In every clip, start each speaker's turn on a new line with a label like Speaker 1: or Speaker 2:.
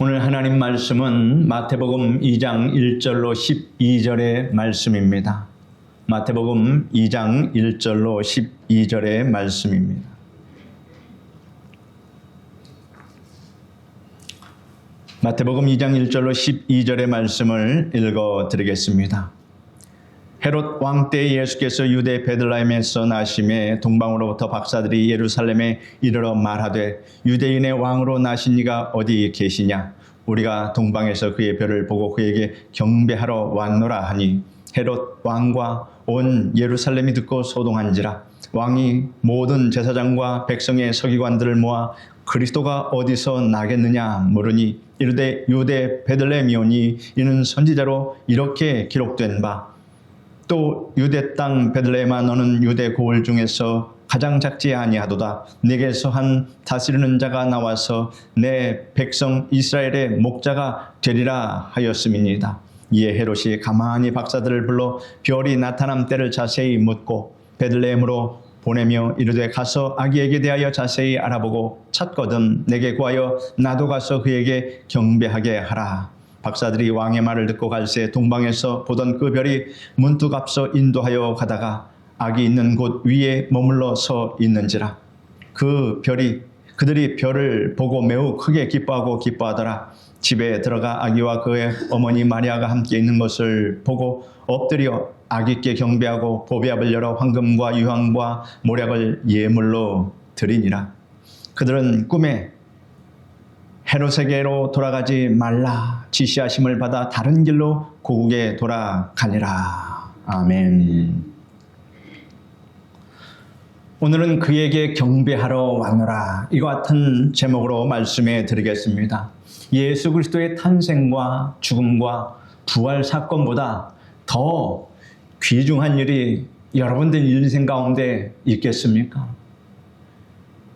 Speaker 1: 오늘 하나님 말씀은 마태복음 2장 1절로 12절의 말씀입니다. 마태복음 2장 1절로 12절의 말씀입니다. 마태복음 2장 1절로 12절의 말씀을 읽어 드리겠습니다. 헤롯 왕 때 예수께서 유대 베들레헴에서 나심에 동방으로부터 박사들이 예루살렘에 이르러 말하되 유대인의 왕으로 나신 이가 어디 계시냐? 우리가 동방에서 그의 별을 보고 그에게 경배하러 왔노라 하니 헤롯 왕과 온 예루살렘이 듣고 소동한지라. 왕이 모든 제사장과 백성의 서기관들을 모아 그리스도가 어디서 나겠느냐 물으니 이르되 유대 베들레헴이오니 이는 선지자로 이렇게 기록된 바 또 유대 땅 베들레헴아 너는 유대 고을 중에서 가장 작지 아니하도다. 내게서 한 다스리는 자가 나와서 내 백성 이스라엘의 목자가 되리라 하였음이니이다. 이에 헤롯이 가만히 박사들을 불러 별이 나타남 때를 자세히 묻고 베들레헴으로 보내며 이르되 가서 아기에게 대하여 자세히 알아보고 찾거든 내게 구하여 나도 가서 그에게 경배하게 하라. 박사들이 왕의 말을 듣고 갈새 동방에서 보던 그 별이 문득 앞서 인도하여 가다가 아기 있는 곳 위에 머물러 서 있는지라. 그들이 별을 보고 매우 크게 기뻐하더라. 집에 들어가 아기와 그의 어머니 마리아가 함께 있는 것을 보고 엎드려 아기께 경배하고 보배압을 열어 황금과 유황과 모략을 예물로 드리니라. 그들은 꿈에 헤롯에게로 돌아가지 말라 지시하심을 받아 다른 길로 고국에 돌아가니라. 아멘. 오늘은 그에게 경배하러 왔노라 이와 같은 제목으로 말씀해 드리겠습니다. 예수 그리스도의 탄생과 죽음과 부활 사건보다 더 귀중한 일이 여러분들 인생 가운데 있겠습니까?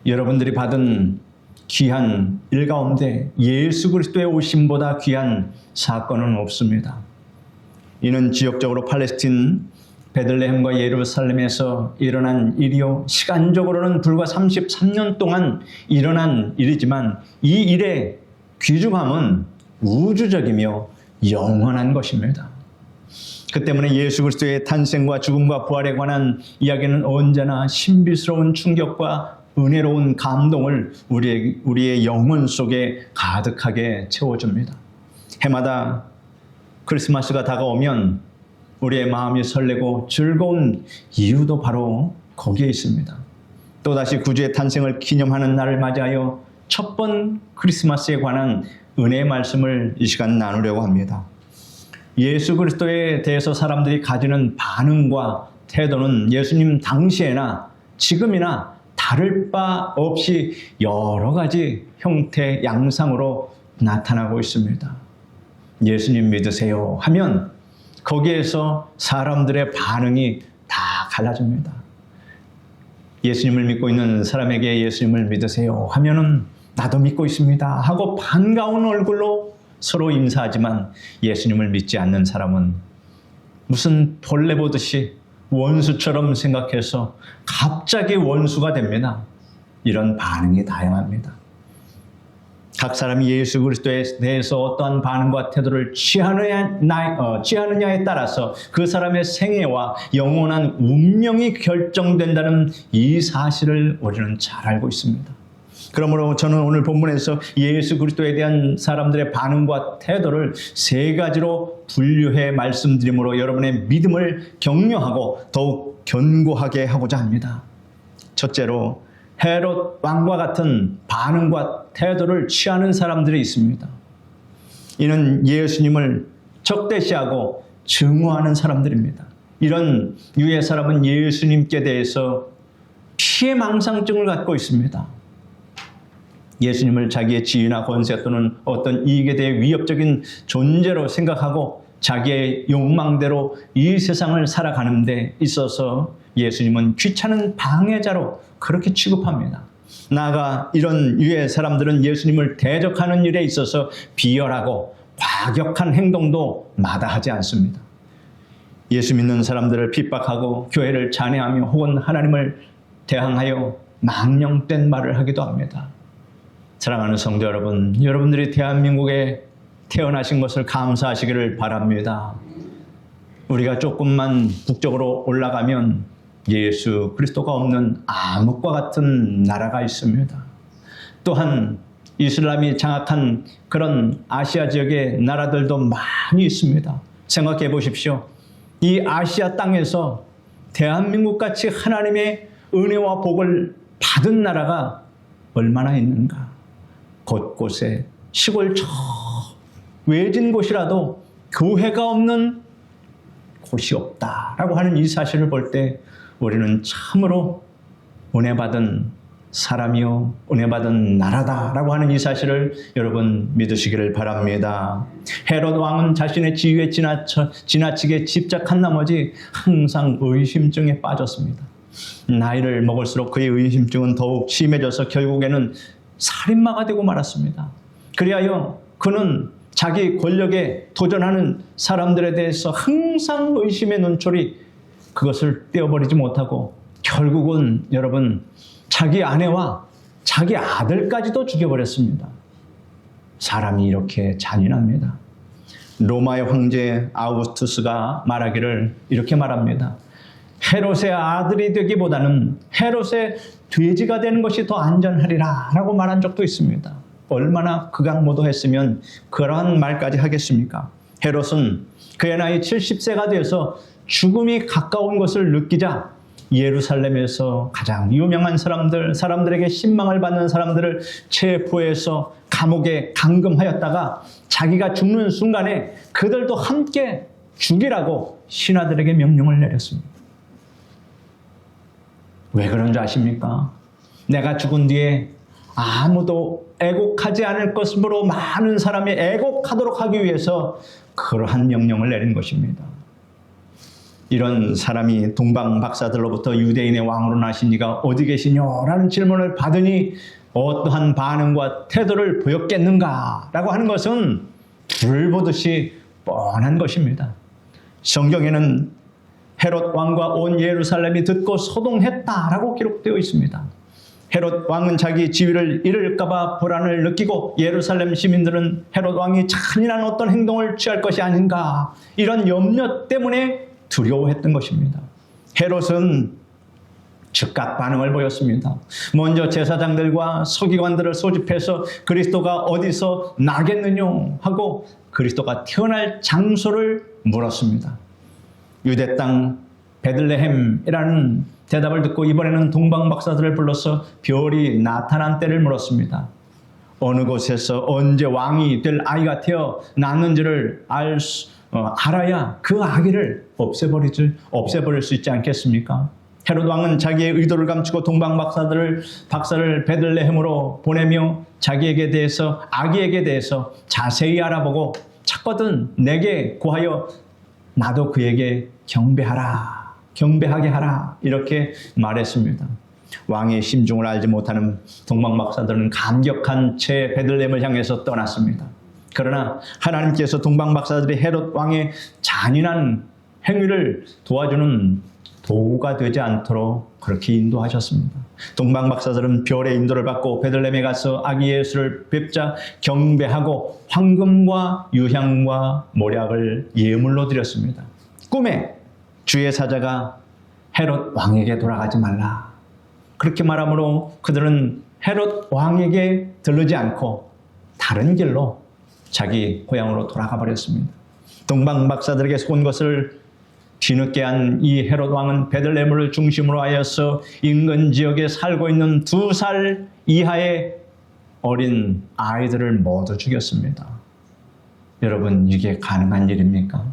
Speaker 1: 여러분들이 받은 귀한 일 가운데 예수 그리스도의 오심보다 귀한 사건은 없습니다. 이는 지역적으로 팔레스틴 베들레헴과 예루살렘에서 일어난 일이요 시간적으로는 불과 33년 동안 일어난 일이지만 이 일의 귀중함은 우주적이며 영원한 것입니다. 그 때문에 예수 그리스도의 탄생과 죽음과 부활에 관한 이야기는 언제나 신비스러운 충격과 은혜로운 감동을 우리의 영혼 속에 가득하게 채워줍니다. 해마다 크리스마스가 다가오면 우리의 마음이 설레고 즐거운 이유도 바로 거기에 있습니다. 또다시 구주의 탄생을 기념하는 날을 맞이하여 첫 번 크리스마스에 관한 은혜의 말씀을 이 시간 나누려고 합니다. 예수 그리스도에 대해서 사람들이 가지는 반응과 태도는 예수님 당시에나 지금이나 다를 바 없이 여러 가지 형태, 양상으로 나타나고 있습니다. 예수님 믿으세요 하면 거기에서 사람들의 반응이 다 갈라집니다. 예수님을 믿고 있는 사람에게 예수님을 믿으세요 하면은 나도 믿고 있습니다 하고 반가운 얼굴로 서로 인사하지만 예수님을 믿지 않는 사람은 무슨 벌레 보듯이 원수처럼 생각해서 갑자기 원수가 됩니다. 이런 반응이 다양합니다. 각 사람이 예수 그리스도에 대해서 어떠한 반응과 태도를 취하느냐에 따라서 그 사람의 생애와 영원한 운명이 결정된다는 이 사실을 우리는 잘 알고 있습니다. 그러므로 저는 오늘 본문에서 예수 그리스도에 대한 사람들의 반응과 태도를 세 가지로 분류해 말씀드림으로 여러분의 믿음을 격려하고 더욱 견고하게 하고자 합니다. 첫째로 헤롯 왕과 같은 반응과 태도를 취하는 사람들이 있습니다. 이는 예수님을 적대시하고 증오하는 사람들입니다. 이런 유의 사람은 예수님께 대해서 피해망상증을 갖고 있습니다. 예수님을 자기의 지위나 권세 또는 어떤 이익에 대해 위협적인 존재로 생각하고 자기의 욕망대로 이 세상을 살아가는 데 있어서 예수님은 귀찮은 방해자로 그렇게 취급합니다. 나아가 이런 유의 사람들은 예수님을 대적하는 일에 있어서 비열하고 과격한 행동도 마다하지 않습니다. 예수 믿는 사람들을 핍박하고 교회를 잔해하며 혹은 하나님을 대항하여 망령된 말을 하기도 합니다. 사랑하는 성도 여러분, 여러분들이 대한민국에 태어나신 것을 감사하시기를 바랍니다. 우리가 조금만 북쪽으로 올라가면 예수 그리스도가 없는 암흑과 같은 나라가 있습니다. 또한 이슬람이 장악한 그런 아시아 지역의 나라들도 많이 있습니다. 생각해 보십시오. 이 아시아 땅에서 대한민국같이 하나님의 은혜와 복을 받은 나라가 얼마나 있는가. 곳곳에 시골 저 외진 곳이라도 교회가 없는 곳이 없다라고 하는 이 사실을 볼 때 우리는 참으로 은혜받은 사람이요 은혜받은 나라다라고 하는 이 사실을 여러분 믿으시기를 바랍니다. 헤롯 왕은 자신의 지위에 지나치게 집착한 나머지 항상 의심증에 빠졌습니다. 나이를 먹을수록 그의 의심증은 더욱 심해져서 결국에는 살인마가 되고 말았습니다. 그리하여 그는 자기 권력에 도전하는 사람들에 대해서 항상 의심의 눈초리, 그것을 떼어버리지 못하고 결국은 여러분 자기 아내와 자기 아들까지도 죽여버렸습니다. 사람이 이렇게 잔인합니다. 로마의 황제 아우구스투스가 말하기를 이렇게 말합니다. 헤롯의 아들이 되기보다는 헤롯의 돼지가 되는 것이 더 안전하리라 라고 말한 적도 있습니다. 얼마나 극악무도했으면 그러한 말까지 하겠습니까? 헤롯은 그의 나이 70세가 되어서 죽음이 가까운 것을 느끼자 예루살렘에서 가장 유명한 사람들에게 신망을 받는 사람들을 체포해서 감옥에 감금하였다가 자기가 죽는 순간에 그들도 함께 죽이라고 신하들에게 명령을 내렸습니다. 왜 그런 줄 아십니까? 내가 죽은 뒤에 아무도 애곡하지 않을 것으로 많은 사람이 애곡하도록 하기 위해서 그러한 명령을 내린 것입니다. 이런 사람이 동방 박사들로부터 유대인의 왕으로 나신 이가 어디 계시냐라는 질문을 받으니 어떠한 반응과 태도를 보였겠는가라고 하는 것은 불을 보듯이 뻔한 것입니다. 성경에는 헤롯 왕과 온 예루살렘이 듣고 소동했다라고 기록되어 있습니다. 헤롯 왕은 자기 지위를 잃을까 봐 불안을 느끼고 예루살렘 시민들은 헤롯 왕이 잔인한 어떤 행동을 취할 것이 아닌가 이런 염려 때문에 두려워했던 것입니다. 헤롯은 즉각 반응을 보였습니다. 먼저 제사장들과 서기관들을 소집해서 그리스도가 어디서 나겠느냐 하고 그리스도가 태어날 장소를 물었습니다. 유대 땅 베들레헴이라는 대답을 듣고 이번에는 동방 박사들을 불러서 별이 나타난 때를 물었습니다. 어느 곳에서 언제 왕이 될 아이가 태어났는지를 알아야 그 아기를 없애버릴 수 있지 않겠습니까? 헤롯 왕은 자기의 의도를 감추고 동방 박사를 베들레헴으로 보내며 자기에게 대해서 아기에게 대해서 자세히 알아보고 찾거든 내게 구하여 나도 그에게 경배하게 하라 이렇게 말했습니다. 왕의 심중을 알지 못하는 동방 박사들은 감격한 채 베들레헴을 향해서 떠났습니다. 그러나 하나님께서 동방 박사들이 헤롯 왕의 잔인한 행위를 도와주는 도구가 되지 않도록 그렇게 인도하셨습니다. 동방 박사들은 별의 인도를 받고 베들레헴에 가서 아기 예수를 뵙자 경배하고 황금과 유향과 모략을 예물로 드렸습니다. 꿈에 주의 사자가 헤롯 왕에게 돌아가지 말라 그렇게 말하므로 그들은 헤롯 왕에게 들르지 않고 다른 길로 자기 고향으로 돌아가 버렸습니다. 동방 박사들에게서 온 것을 뒤늦게 한 이 헤롯 왕은 베들레헴을 중심으로 하여서 인근 지역에 살고 있는 2살 이하의 어린 아이들을 모두 죽였습니다. 여러분 이게 가능한 일입니까?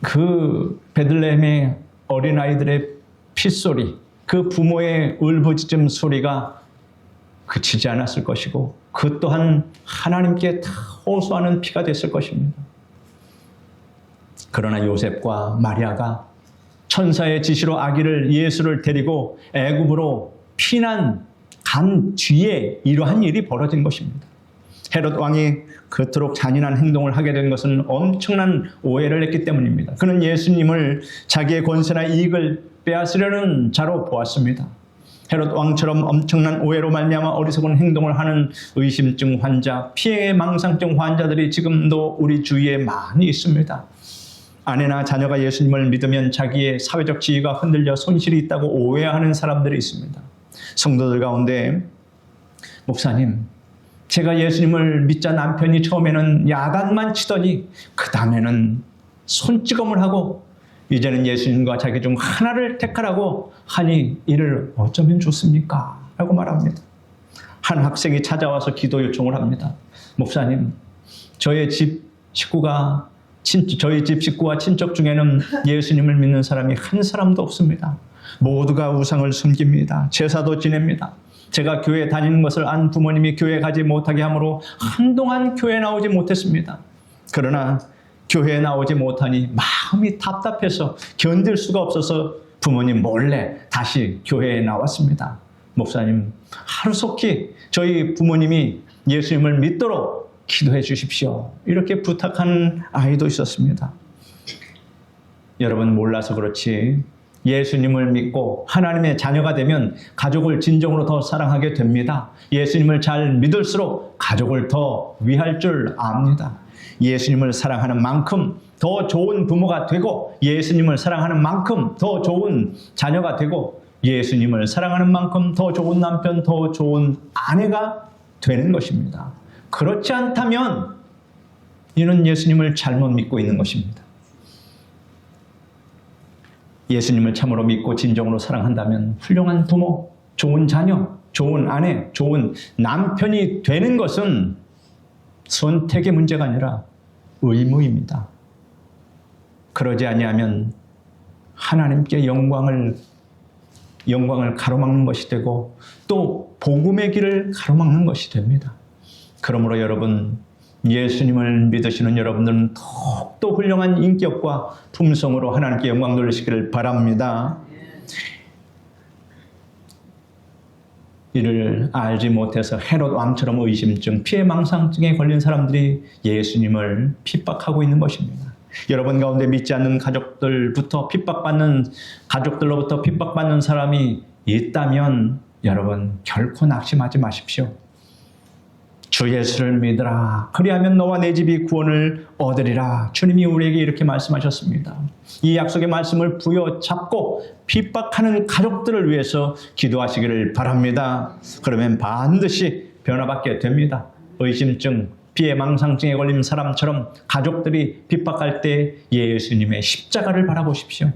Speaker 1: 그 베들레헴의 어린아이들의 핏소리, 그 부모의 울부짖음 소리가 그치지 않았을 것이고 그 또한 하나님께 다 호소하는 피가 됐을 것입니다. 그러나 요셉과 마리아가 천사의 지시로 아기를 예수를 데리고 애굽으로 피난 간 뒤에 이러한 일이 벌어진 것입니다. 헤롯 왕이 그토록 잔인한 행동을 하게 된 것은 엄청난 오해를 했기 때문입니다. 그는 예수님을 자기의 권세나 이익을 빼앗으려는 자로 보았습니다. 헤롯 왕처럼 엄청난 오해로 말미암아 어리석은 행동을 하는 의심증 환자, 피해 망상증 환자들이 지금도 우리 주위에 많이 있습니다. 아내나 자녀가 예수님을 믿으면 자기의 사회적 지위가 흔들려 손실이 있다고 오해하는 사람들이 있습니다. 성도들 가운데 목사님, 제가 예수님을 믿자 남편이 처음에는 야단만 치더니 그 다음에는 손찌검을 하고 이제는 예수님과 자기 중 하나를 택하라고 하니 이를 어쩌면 좋습니까? 라고 말합니다. 한 학생이 찾아와서 기도 요청을 합니다. 목사님, 저희 집 식구와 친척 중에는 예수님을 믿는 사람이 한 사람도 없습니다. 모두가 우상을 섬깁니다. 제사도 지냅니다. 제가 교회 다니는 것을 안 부모님이 교회 가지 못하게 하므로 한동안 교회 나오지 못했습니다. 그러나 교회에 나오지 못하니 마음이 답답해서 견딜 수가 없어서 부모님 몰래 다시 교회에 나왔습니다. 목사님, 하루속히 저희 부모님이 예수님을 믿도록 기도해 주십시오. 이렇게 부탁하는 아이도 있었습니다. 여러분, 몰라서 그렇지 예수님을 믿고 하나님의 자녀가 되면 가족을 진정으로 더 사랑하게 됩니다. 예수님을 잘 믿을수록 가족을 더 위할 줄 압니다. 예수님을 사랑하는 만큼 더 좋은 부모가 되고, 예수님을 사랑하는 만큼 더 좋은 자녀가 되고, 예수님을 사랑하는 만큼 더 좋은 남편, 더 좋은 아내가 되는 것입니다. 그렇지 않다면 이는 예수님을 잘못 믿고 있는 것입니다. 예수님을 참으로 믿고 진정으로 사랑한다면 훌륭한 부모, 좋은 자녀, 좋은 아내, 좋은 남편이 되는 것은 선택의 문제가 아니라 의무입니다. 그러지 아니하면 하나님께 영광을 가로막는 것이 되고 또 복음의 길을 가로막는 것이 됩니다. 그러므로 여러분, 예수님을 믿으시는 여러분들은 더욱더 훌륭한 인격과 품성으로 하나님께 영광 돌리시기를 바랍니다. 이를 알지 못해서 헤롯 왕처럼 의심증, 피해 망상증에 걸린 사람들이 예수님을 핍박하고 있는 것입니다. 여러분 가운데 믿지 않는 가족들로부터 핍박받는 사람이 있다면 여러분 결코 낙심하지 마십시오. 주 예수를 믿으라. 그리하면 너와 내 집이 구원을 얻으리라. 주님이 우리에게 이렇게 말씀하셨습니다. 이 약속의 말씀을 부여잡고 핍박하는 가족들을 위해서 기도하시기를 바랍니다. 그러면 반드시 변화받게 됩니다. 의심증, 피해 망상증에 걸린 사람처럼 가족들이 핍박할 때 예수님의 십자가를 바라보십시오.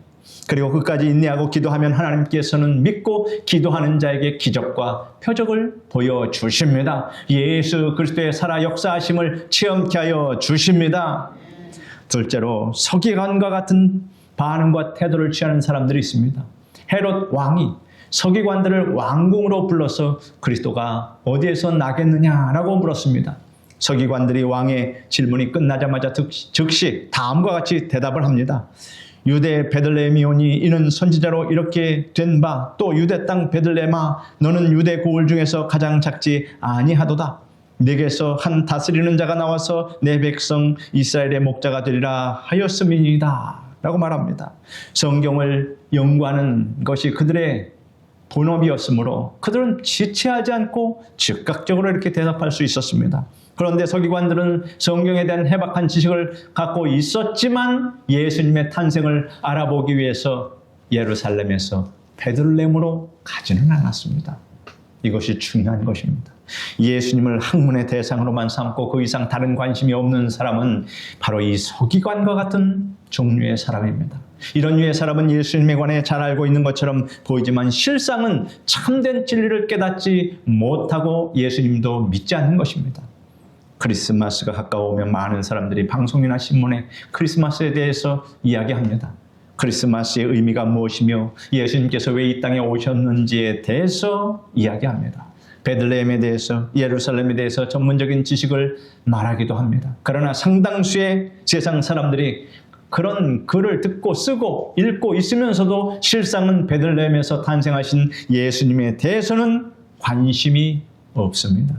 Speaker 1: 그리고 끝까지 인내하고 기도하면 하나님께서는 믿고 기도하는 자에게 기적과 표적을 보여주십니다. 예수 그리스도의 살아 역사하심을 체험케 하여 주십니다. 둘째로 서기관과 같은 반응과 태도를 취하는 사람들이 있습니다. 헤롯 왕이 서기관들을 왕궁으로 불러서 그리스도가 어디에서 나겠느냐라고 물었습니다. 서기관들이 왕의 질문이 끝나자마자 즉시 다음과 같이 대답을 합니다. 유대 베들레헴이오니 이는 선지자로 이렇게 된 바, 또 유대 땅 베들레헴아 너는 유대 고을 중에서 가장 작지 아니하도다. 네게서 한 다스리는 자가 나와서 내 백성 이스라엘의 목자가 되리라 하였음이니이다 라고 말합니다. 성경을 연구하는 것이 그들의 본업이었으므로 그들은 지체하지 않고 즉각적으로 이렇게 대답할 수 있었습니다. 그런데 서기관들은 성경에 대한 해박한 지식을 갖고 있었지만 예수님의 탄생을 알아보기 위해서 예루살렘에서 베들레헴으로 가지는 않았습니다. 이것이 중요한 것입니다. 예수님을 학문의 대상으로만 삼고 그 이상 다른 관심이 없는 사람은 바로 이 서기관과 같은 종류의 사람입니다. 이런 류의 사람은 예수님에 관해 잘 알고 있는 것처럼 보이지만 실상은 참된 진리를 깨닫지 못하고 예수님도 믿지 않는 것입니다. 크리스마스가 가까우면 많은 사람들이 방송이나 신문에 크리스마스에 대해서 이야기합니다. 크리스마스의 의미가 무엇이며 예수님께서 왜 이 땅에 오셨는지에 대해서 이야기합니다. 베들레헴에 대해서, 예루살렘에 대해서 전문적인 지식을 말하기도 합니다. 그러나 상당수의 세상 사람들이 그런 글을 듣고 쓰고 읽고 있으면서도 실상은 베들레헴에서 탄생하신 예수님에 대해서는 관심이 없습니다.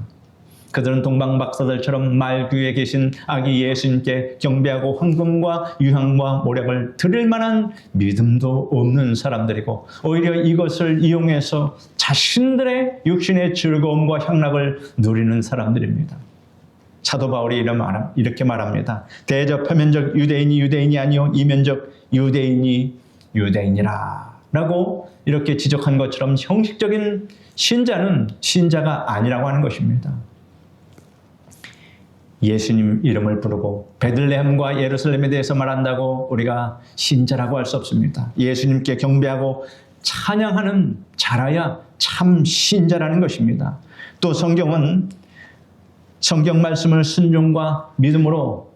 Speaker 1: 그들은 동방박사들처럼 말귀에 계신 아기 예수님께 경배하고 황금과 유향과 모략을 드릴 만한 믿음도 없는 사람들이고 오히려 이것을 이용해서 자신들의 육신의 즐거움과 향락을 누리는 사람들입니다. 사도 바울이 이렇게 말합니다. 대저 표면적 유대인이 유대인이 아니요 이면적 유대인이 유대인이라 라고 이렇게 지적한 것처럼 형식적인 신자는 신자가 아니라고 하는 것입니다. 예수님 이름을 부르고 베들레헴과 예루살렘에 대해서 말한다고 우리가 신자라고 할 수 없습니다. 예수님께 경배하고 찬양하는 자라야 참 신자라는 것입니다. 또 성경은 성경 말씀을 순종과 믿음으로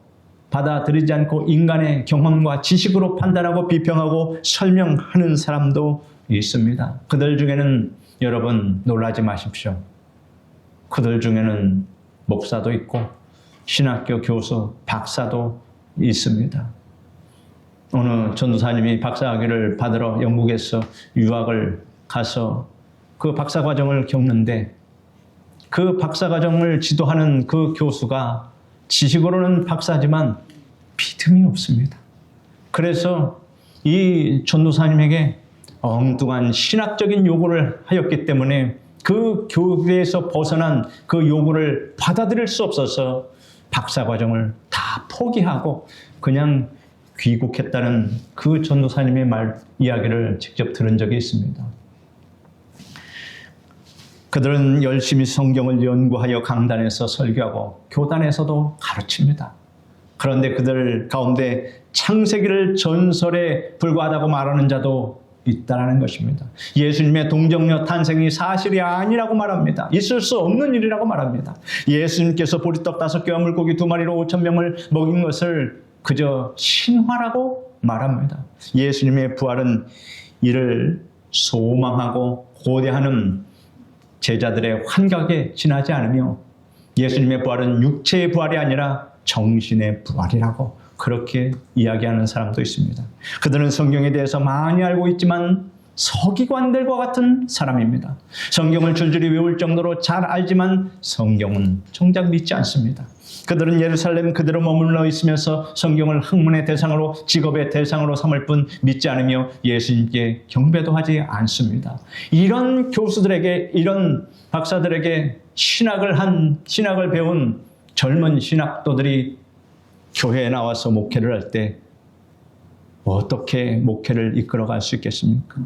Speaker 1: 받아들이지 않고 인간의 경험과 지식으로 판단하고 비평하고 설명하는 사람도 있습니다. 그들 중에는 여러분 놀라지 마십시오. 그들 중에는 목사도 있고 신학교 교수, 박사도 있습니다. 어느 전도사님이 박사학위를 받으러 영국에서 유학을 가서 그 박사과정을 겪는데 그 박사과정을 지도하는 그 교수가 지식으로는 박사지만 믿음이 없습니다. 그래서 이 전도사님에게 엉뚱한 신학적인 요구를 하였기 때문에 그 교회에서 벗어난 그 요구를 받아들일 수 없어서 박사과정을 다 포기하고 그냥 귀국했다는 그 전도사님의 이야기를 직접 들은 적이 있습니다. 그들은 열심히 성경을 연구하여 강단에서 설교하고 교단에서도 가르칩니다. 그런데 그들 가운데 창세기를 전설에 불과하다고 말하는 자도 있다라는 것입니다. 예수님의 동정녀 탄생이 사실이 아니라고 말합니다. 있을 수 없는 일이라고 말합니다. 예수님께서 보리떡 5개와 물고기 2마리로 5,000명을 먹인 것을 그저 신화라고 말합니다. 예수님의 부활은 이를 소망하고 고대하는 제자들의 환각에 지나지 않으며 예수님의 부활은 육체의 부활이 아니라 정신의 부활이라고 그렇게 이야기하는 사람도 있습니다. 그들은 성경에 대해서 많이 알고 있지만 서기관들과 같은 사람입니다. 성경을 줄줄이 외울 정도로 잘 알지만 성경은 정작 믿지 않습니다. 그들은 예루살렘 그대로 머물러 있으면서 성경을 학문의 대상으로 직업의 대상으로 삼을 뿐 믿지 않으며 예수님께 경배도 하지 않습니다. 이런 교수들에게 이런 박사들에게 신학을 배운 젊은 신학도들이 교회에 나와서 목회를 할 때 어떻게 목회를 이끌어갈 수 있겠습니까?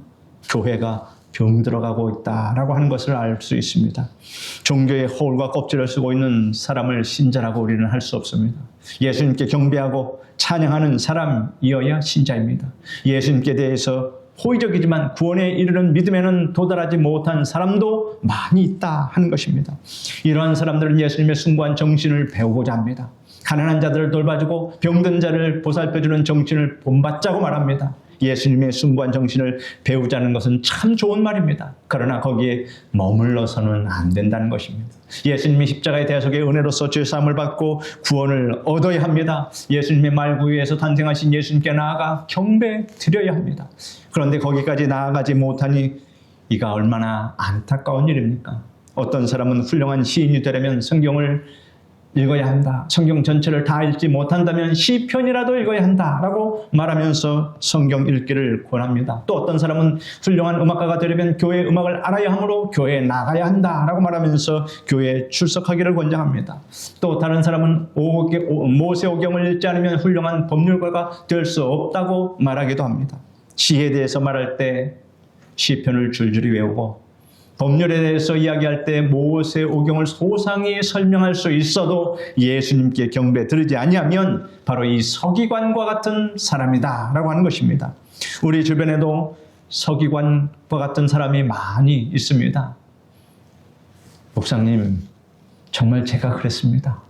Speaker 1: 교회가 병들어가고 있다라고 하는 것을 알 수 있습니다. 종교의 허울과 껍질을 쓰고 있는 사람을 신자라고 우리는 할 수 없습니다. 예수님께 경배하고 찬양하는 사람이어야 신자입니다. 예수님께 대해서 호의적이지만 구원에 이르는 믿음에는 도달하지 못한 사람도 많이 있다 하는 것입니다. 이러한 사람들은 예수님의 숭고한 정신을 배우고자 합니다. 가난한 자들을 돌봐주고 병든 자를 보살펴주는 정신을 본받자고 말합니다. 예수님의 숭고한 정신을 배우자는 것은 참 좋은 말입니다. 그러나 거기에 머물러서는 안 된다는 것입니다. 예수님이 십자가의 대속의 은혜로서 죄사함을 받고 구원을 얻어야 합니다. 예수님의 말구유에서 탄생하신 예수님께 나아가 경배 드려야 합니다. 그런데 거기까지 나아가지 못하니 이가 얼마나 안타까운 일입니까? 어떤 사람은 훌륭한 시인이 되려면 성경을 읽어야 한다. 성경 전체를 다 읽지 못한다면 시편이라도 읽어야 한다라고 말하면서 성경 읽기를 권합니다. 또 어떤 사람은 훌륭한 음악가가 되려면 교회 음악을 알아야 하므로 교회에 나가야 한다라고 말하면서 교회에 출석하기를 권장합니다. 또 다른 사람은 모세오경을 읽지 않으면 훌륭한 법률가가 될 수 없다고 말하기도 합니다. 시에 대해서 말할 때 시편을 줄줄이 외우고 법률에 대해서 이야기할 때 모세오경을 소상히 설명할 수 있어도 예수님께 경배 드리지 아니하면 바로 이 서기관과 같은 사람이다 라고 하는 것입니다. 우리 주변에도 서기관과 같은 사람이 많이 있습니다. 목사님, 정말 제가 그랬습니다.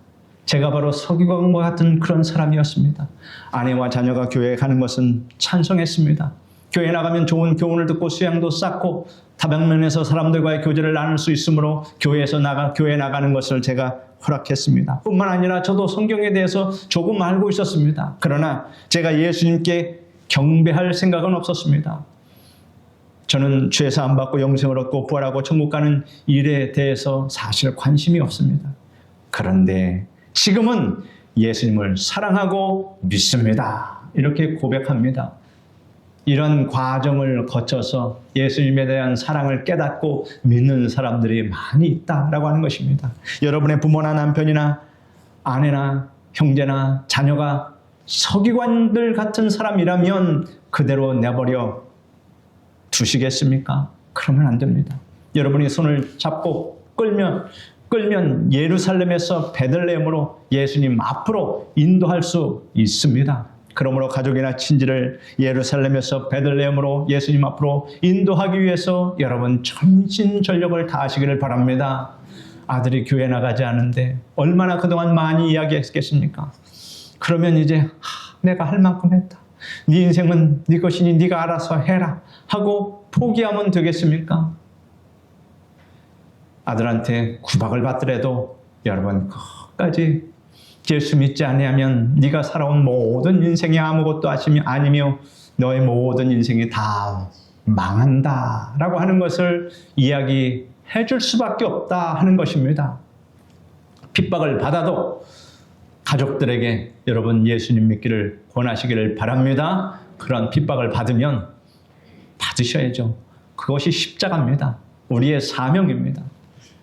Speaker 1: 제가 바로 서기관과 같은 그런 사람이었습니다. 아내와 자녀가 교회에 가는 것은 찬성했습니다. 교회에 나가면 좋은 교훈을 듣고 수양도 쌓고 다방면에서 사람들과의 교제를 나눌 수 있으므로 교회에 나가는 것을 제가 허락했습니다. 뿐만 아니라 저도 성경에 대해서 조금 알고 있었습니다. 그러나 제가 예수님께 경배할 생각은 없었습니다. 저는 죄 사함 받고 영생을 얻고 부활하고 천국 가는 일에 대해서 사실 관심이 없습니다. 그런데 지금은 예수님을 사랑하고 믿습니다. 이렇게 고백합니다. 이런 과정을 거쳐서 예수님에 대한 사랑을 깨닫고 믿는 사람들이 많이 있다라고 하는 것입니다. 여러분의 부모나 남편이나 아내나 형제나 자녀가 서기관들 같은 사람이라면 그대로 내버려 두시겠습니까? 그러면 안 됩니다. 여러분이 손을 잡고 끌면 예루살렘에서 베들레헴으로 예수님 앞으로 인도할 수 있습니다. 그러므로 가족이나 친지를 예루살렘에서 베들레헴으로 예수님 앞으로 인도하기 위해서 여러분 전심전력을 다하시기를 바랍니다. 아들이 교회 나가지 않은데 얼마나 그동안 많이 이야기했겠습니까? 그러면 이제 내가 할 만큼 했다. 네 인생은 네 것이니 네가 알아서 해라 하고 포기하면 되겠습니까? 아들한테 구박을 받더라도 여러분 끝까지 예수 믿지 아니하면 네가 살아온 모든 인생이 아무것도 아니며 너의 모든 인생이 다 망한다라고 하는 것을 이야기해 줄 수밖에 없다 하는 것입니다. 핍박을 받아도 가족들에게 여러분 예수님 믿기를 권하시기를 바랍니다. 그런 핍박을 받으면 받으셔야죠. 그것이 십자가입니다. 우리의 사명입니다.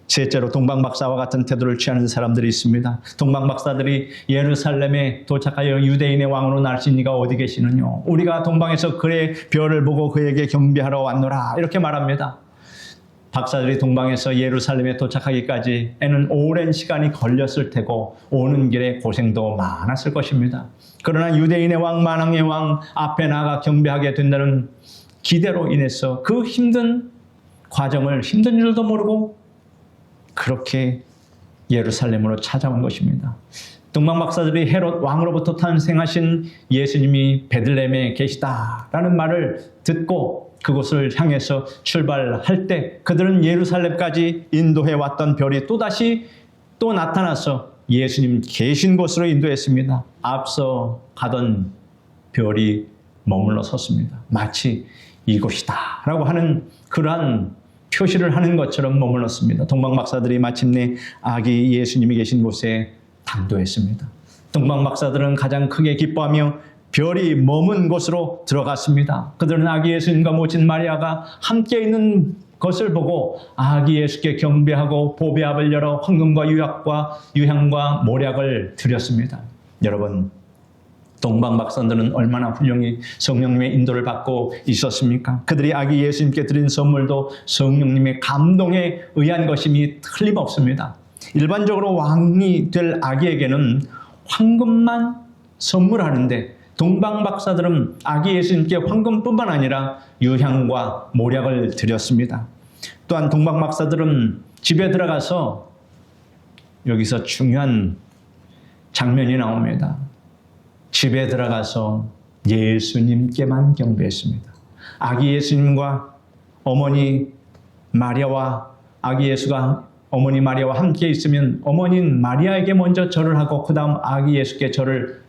Speaker 1: 셋째로 동방박사와 같은 태도를 취하는 사람들이 있습니다. 동방박사들이 예루살렘에 도착하여 유대인의 왕으로 날신 이가 어디 계시느냐? 우리가 동방에서 그의 별을 보고 그에게 경배하러 왔노라 이렇게 말합니다. 박사들이 동방에서 예루살렘에 도착하기까지에는 오랜 시간이 걸렸을 테고 오는 길에 고생도 많았을 것입니다. 그러나 유대인의 왕 만왕의 왕 앞에 나가 경배하게 된다는 기대로 인해서 그 힘든 과정을 힘든 줄도 모르고 그렇게 예루살렘으로 찾아온 것입니다. 동방박사들이 헤롯 왕으로부터 탄생하신 예수님이 베들레헴에 계시다라는 말을 듣고 그곳을 향해서 출발할 때 그들은 예루살렘까지 인도해 왔던 별이 또다시 또 나타나서 예수님 계신 곳으로 인도했습니다. 앞서 가던 별이 머물러 섰습니다. 마치 이곳이다 라고 하는 그러한 표시를 하는 것처럼 머물렀습니다. 동방박사들이 마침내 아기 예수님이 계신 곳에 당도했습니다. 동방박사들은 가장 크게 기뻐하며 별이 머문 곳으로 들어갔습니다. 그들은 아기 예수님과 모친 마리아가 함께 있는 것을 보고 아기 예수께 경배하고 보배압을 열어 황금과 유향과 모략을 드렸습니다. 여러분, 동방박사들은 얼마나 훌륭히 성령님의 인도를 받고 있었습니까? 그들이 아기 예수님께 드린 선물도 성령님의 감동에 의한 것임이 틀림없습니다. 일반적으로 왕이 될 아기에게는 황금만 선물하는데 동방박사들은 아기 예수님께 황금뿐만 아니라 유향과 모략을 드렸습니다. 또한 동방박사들은 집에 들어가서 여기서 중요한 장면이 나옵니다. 집에 들어가서 예수님께만 경배했습니다. 아기 예수님과 어머니 마리아와 아기 예수가 어머니 마리아와 함께 있으면 어머니는 마리아에게 먼저 절을 하고 그 다음 아기 예수께 절을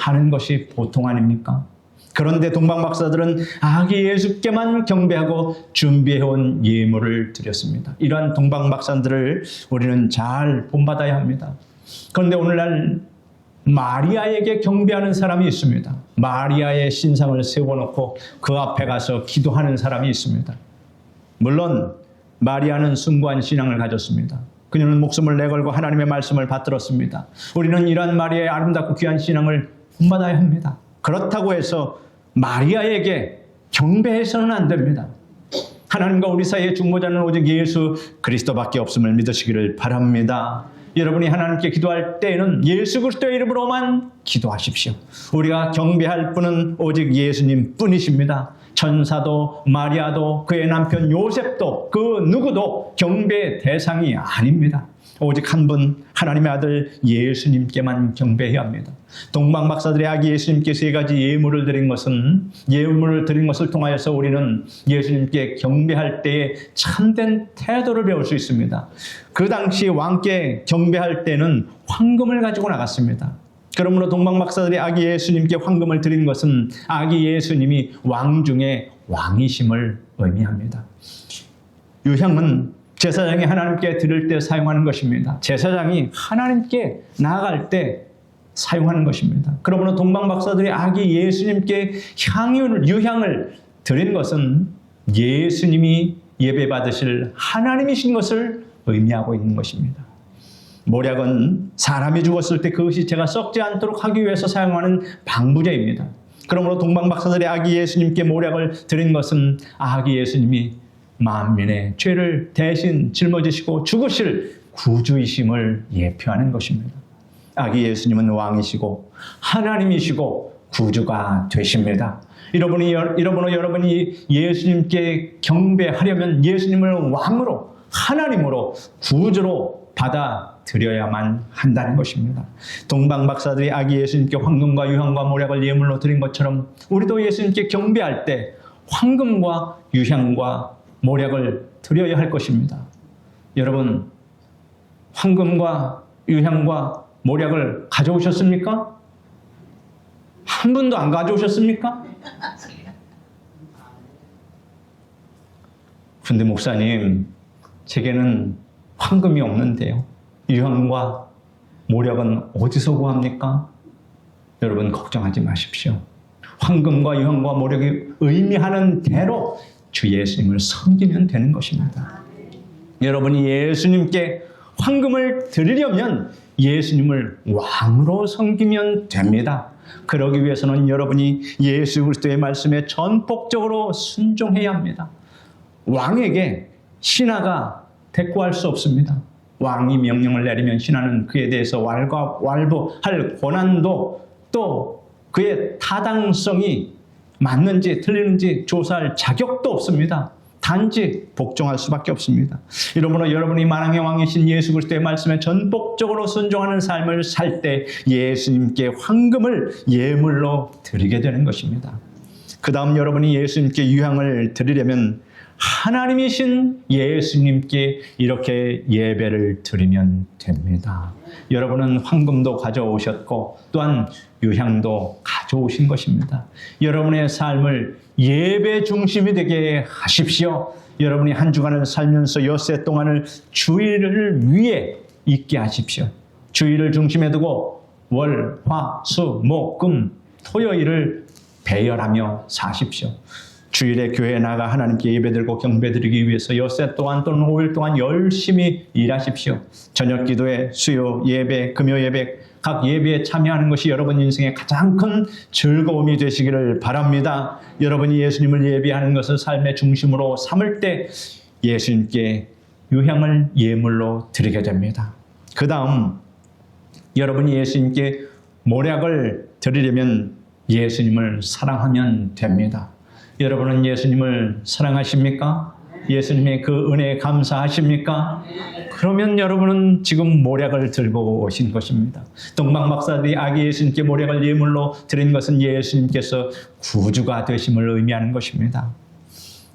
Speaker 1: 하는 것이 보통 아닙니까? 그런데 동방박사들은 아기 예수께만 경배하고 준비해온 예물을 드렸습니다. 이러한 동방박사들을 우리는 잘 본받아야 합니다. 그런데 오늘날 마리아에게 경배하는 사람이 있습니다. 마리아의 신상을 세워놓고 그 앞에 가서 기도하는 사람이 있습니다. 물론 마리아는 숭고한 신앙을 가졌습니다. 그녀는 목숨을 내걸고 하나님의 말씀을 받들었습니다. 우리는 이러한 마리아의 아름답고 귀한 신앙을 본받아야 합니다. 그렇다고 해서 마리아에게 경배해서는 안 됩니다. 하나님과 우리 사이의 중보자는 오직 예수 그리스도밖에 없음을 믿으시기를 바랍니다. 여러분이 하나님께 기도할 때에는 예수 그리스도의 이름으로만 기도하십시오. 우리가 경배할 분은 오직 예수님 뿐이십니다. 천사도 마리아도 그의 남편 요셉도 그 누구도 경배의 대상이 아닙니다. 오직 한 분 하나님의 아들 예수님께만 경배해야 합니다. 동방박사들의 아기 예수님께 세 가지 예물을 드린 것을 통하여서 우리는 예수님께 경배할 때에 참된 태도를 배울 수 있습니다. 그 당시 왕께 경배할 때는 황금을 가지고 나갔습니다. 그러므로 동방박사들이 아기 예수님께 황금을 드린 것은 아기 예수님이 왕 중에 왕이심을 의미합니다. 유향은 제사장이 하나님께 드릴 때 사용하는 것입니다. 제사장이 하나님께 나아갈 때 사용하는 것입니다. 그러므로 동방박사들이 아기 예수님께 유향을 드린 것은 예수님이 예배받으실 하나님이신 것을 의미하고 있는 것입니다. 모략은 사람이 죽었을 때 그것이 제가 썩지 않도록 하기 위해서 사용하는 방부제입니다. 그러므로 동방박사들이 아기 예수님께 모략을 드린 것은 아기 예수님이 만민의 죄를 대신 짊어지시고 죽으실 구주이심을 예표하는 것입니다. 아기 예수님은 왕이시고 하나님이시고 구주가 되십니다. 여러분이 예수님께 경배하려면 예수님을 왕으로, 하나님으로, 구주로 받아들여야만 한다는 것입니다. 동방박사들이 아기 예수님께 황금과 유향과 모략을 예물로 드린 것처럼 우리도 예수님께 경배할 때 황금과 유향과 모략을 드려야 할 것입니다. 여러분, 황금과 유향과 모략을 가져오셨습니까? 한 분도 안 가져오셨습니까? 근데 목사님, 제게는 황금이 없는데요. 유향과 모략은 어디서 구합니까? 여러분, 걱정하지 마십시오. 황금과 유향과 모략이 의미하는 대로 주 예수님을 섬기면 되는 것입니다. 여러분이 예수님께 황금을 드리려면 예수님을 왕으로 섬기면 됩니다. 그러기 위해서는 여러분이 예수 그리스도의 말씀에 전폭적으로 순종해야 합니다. 왕에게 신하가 대꾸할 수 없습니다. 왕이 명령을 내리면 신하는 그에 대해서 왈부할 권한도 또 그의 타당성이 맞는지 틀리는지 조사할 자격도 없습니다. 단지 복종할 수밖에 없습니다. 이러므로 여러분이 만왕의 왕이신 예수 그리스도의 말씀에 전폭적으로 순종하는 삶을 살 때 예수님께 황금을 예물로 드리게 되는 것입니다. 그 다음 여러분이 예수님께 유향을 드리려면 하나님이신 예수님께 이렇게 예배를 드리면 됩니다. 여러분은 황금도 가져오셨고 또한 유향도 가져오신 것입니다. 여러분의 삶을 예배 중심이 되게 하십시오. 여러분이 한 주간을 살면서 엿새 동안을 주일을 위해 있게 하십시오. 주일을 중심에 두고 월, 화, 수, 목, 금, 토요일을 배열하며 사십시오. 주일에 교회에 나가 하나님께 예배드리고 경배드리기 위해서 엿새 동안 또는 5일 동안 열심히 일하십시오. 저녁 기도회, 수요 예배, 금요 예배, 각 예배에 참여하는 것이 여러분 인생의 가장 큰 즐거움이 되시기를 바랍니다. 여러분이 예수님을 예배하는 것을 삶의 중심으로 삼을 때 예수님께 유향을 예물로 드리게 됩니다. 그 다음 여러분이 예수님께 모략을 드리려면 예수님을 사랑하면 됩니다. 여러분은 예수님을 사랑하십니까? 예수님의 그 은혜에 감사하십니까? 그러면 여러분은 지금 모략을 들고 오신 것입니다. 동방박사들이 아기 예수님께 모략을 예물로 드린 것은 예수님께서 구주가 되심을 의미하는 것입니다.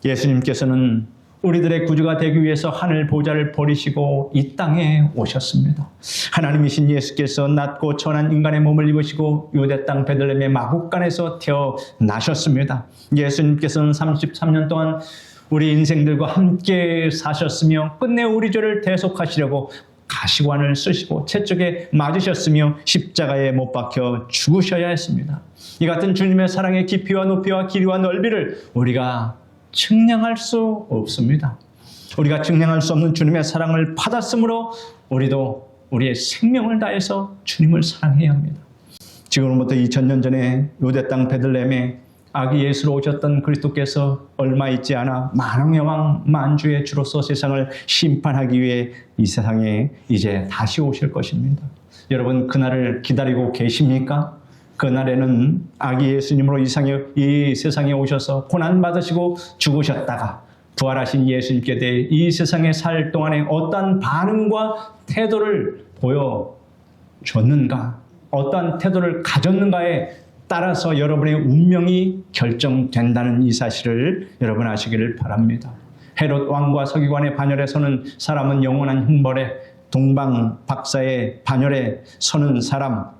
Speaker 1: 예수님께서는 우리들의 구주가 되기 위해서 하늘 보좌를 버리시고 이 땅에 오셨습니다. 하나님이신 예수께서 낮고 천한 인간의 몸을 입으시고 유대 땅 베들레헴의 마국간에서 태어나셨습니다. 예수님께서는 33년 동안 우리 인생들과 함께 사셨으며 끝내 우리 죄를 대속하시려고 가시관을 쓰시고 채찍에 맞으셨으며 십자가에 못 박혀 죽으셔야 했습니다. 이 같은 주님의 사랑의 깊이와 높이와 길이와 넓이를 우리가 측량할 수 없습니다. 우리가 측량할 수 없는 주님의 사랑을 받았으므로 우리도 우리의 생명을 다해서 주님을 사랑해야 합니다. 지금부터 2000년 전에 유대 땅 베들레헴에 아기 예수로 오셨던 그리스도께서 얼마 있지 않아 만왕의 왕 만주의 주로서 세상을 심판하기 위해 이 세상에 이제 다시 오실 것입니다. 여러분, 그날을 기다리고 계십니까? 그날에는 아기 예수님으로 이 세상에 오셔서 고난받으시고 죽으셨다가 부활하신 예수님께 대해 이 세상에 살 동안에 어떠한 반응과 태도를 보여줬는가, 어떠한 태도를 가졌는가에 따라서 여러분의 운명이 결정된다는 이 사실을 여러분 아시기를 바랍니다. 헤롯 왕과 서기관의 반열에 서는 사람은 영원한 형벌에, 동방 박사의 반열에 서는 사람,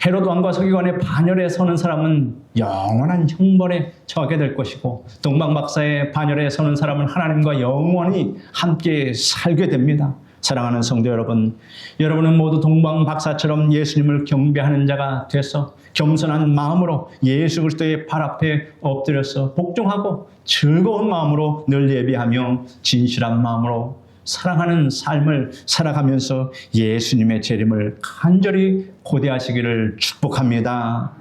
Speaker 1: 헤롯 왕과 서기관의 반열에 서는 사람은 영원한 형벌에 처하게 될 것이고 동방박사의 반열에 서는 사람은 하나님과 영원히 함께 살게 됩니다. 사랑하는 성도 여러분, 여러분은 모두 동방박사처럼 예수님을 경배하는 자가 돼서 겸손한 마음으로 예수 그리스도의 발 앞에 엎드려서 복종하고 즐거운 마음으로 늘 예배하며 진실한 마음으로 사랑하는 삶을 살아가면서 예수님의 재림을 간절히 고대하시기를 축복합니다.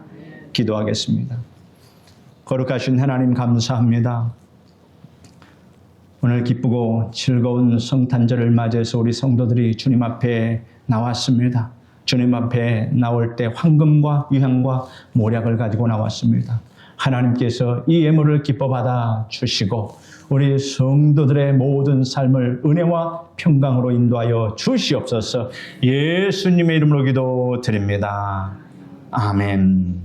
Speaker 1: 기도하겠습니다. 거룩하신 하나님 감사합니다. 오늘 기쁘고 즐거운 성탄절을 맞이해서 우리 성도들이 주님 앞에 나왔습니다. 주님 앞에 나올 때 황금과 유향과 모략을 가지고 나왔습니다. 하나님께서 이 예물을 기뻐 받아 주시고 우리 성도들의 모든 삶을 은혜와 평강으로 인도하여 주시옵소서. 예수님의 이름으로 기도드립니다. 아멘.